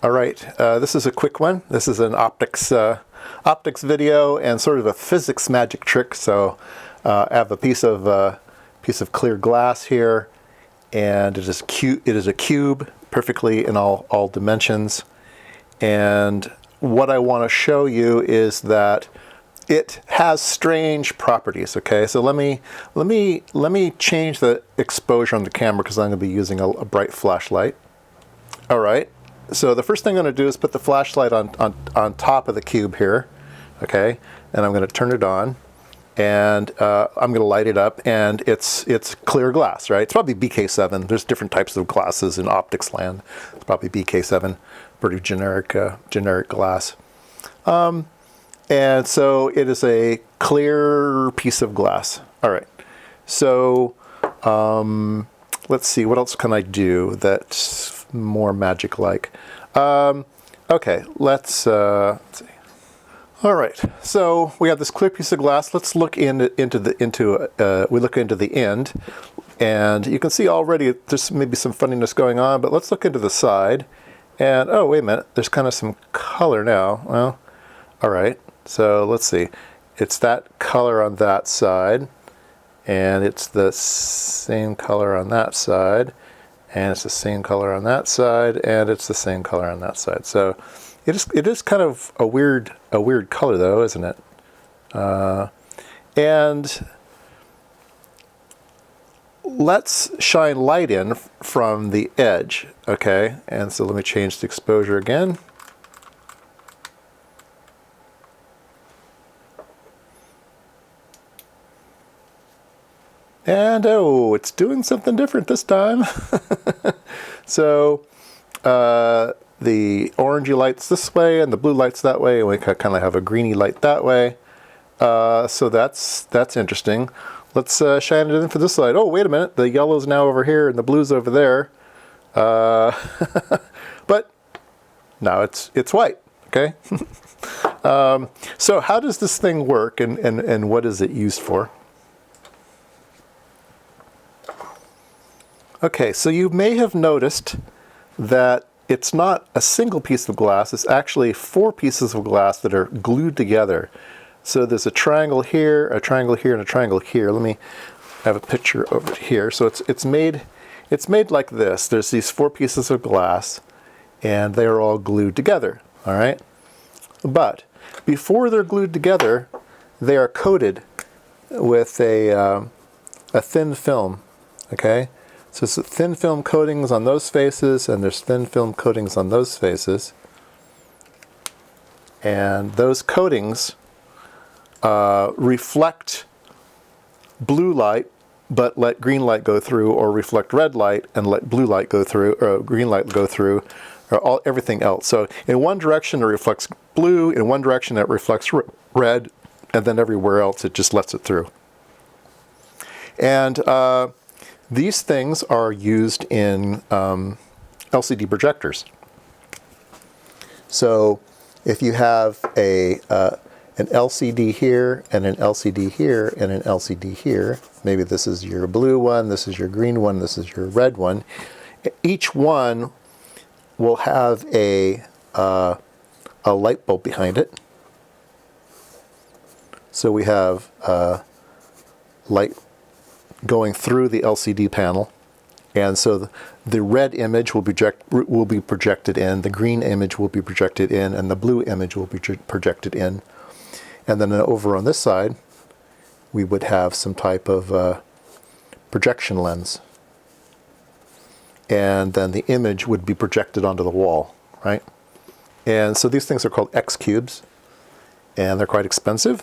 All right, this is a quick one. This is an optics video and sort of a physics magic trick. So I have a piece of clear glass here, and it is a cube perfectly in all dimensions. And what I want to show you is that it has strange properties. Okay, so let me change the exposure on the camera because I'm going to be using a bright flashlight. All right. So the first thing I'm going to do is put the flashlight on top of the cube here, okay? And I'm going to turn it on, and I'm going to light it up, and it's clear glass, right? It's probably BK7. There's different types of glasses in optics land. It's probably BK7, pretty generic glass. And so it is a clear piece of glass. All right. So let's see, what else can I do that's more magic-like? Okay, let's see. All right, so we have this clear piece of glass. Let's look we look into the end, and you can see already there's maybe some funniness going on. But let's look into the side, and oh, wait a minute, there's kind of some color now. Well, all right, so let's see. It's that color on that side, and it's the same color on that side. And it's the same color on that side, and it's the same color on that side. So it is kind of a weird color, though, isn't it? And let's shine light in from the edge, okay? And so let me change the exposure again. And oh, it's doing something different this time. So the orangey light's this way and the blue light's that way, and we kind of have a greeny light that way. So that's interesting. Let's shine it in for this light. Oh, wait a minute, the yellow's now over here and the blue's over there. But now it's white, okay? So how does this thing work, and what is it used for? Okay, so you may have noticed that it's not a single piece of glass, it's actually 4 pieces of glass that are glued together. So there's a triangle here, and a triangle here. Let me have a picture over here. So it's made like this. There's these 4 pieces of glass, and they are all glued together, all right? But before they're glued together, they are coated with a thin film, okay? So it's thin film coatings on those faces, and there's thin film coatings on those faces. And those coatings reflect blue light, but let green light go through, or reflect red light and let blue light go through, or green light go through, or everything else. So in one direction it reflects blue, in one direction it reflects red, and then everywhere else it just lets it through. And these things are used in LCD projectors. So if you have an LCD here, and an LCD here, and an LCD here, maybe this is your blue one, this is your green one, this is your red one, each one will have a light bulb behind it. So we have light going through the LCD panel, and so the red image will be projected in, the green image will be projected in, and the blue image will be projected in. And then over on this side, we would have some type of projection lens, and then the image would be projected onto the wall, right? And so these things are called X cubes, and they're quite expensive.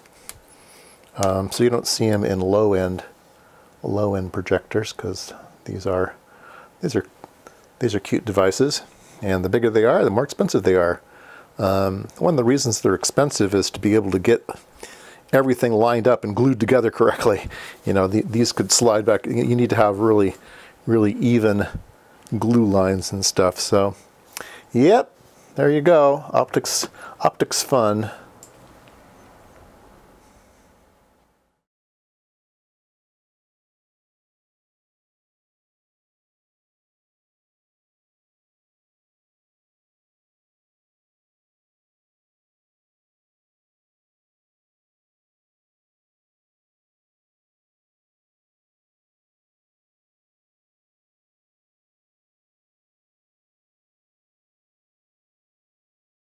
So you don't see them in low-end projectors, because these are cute devices, and the bigger they are, the more expensive they are. One of the reasons they're expensive is to be able to get everything lined up and glued together correctly. You know, these could slide back. You need to have really even glue lines and stuff. So, yep, there you go. Optics fun.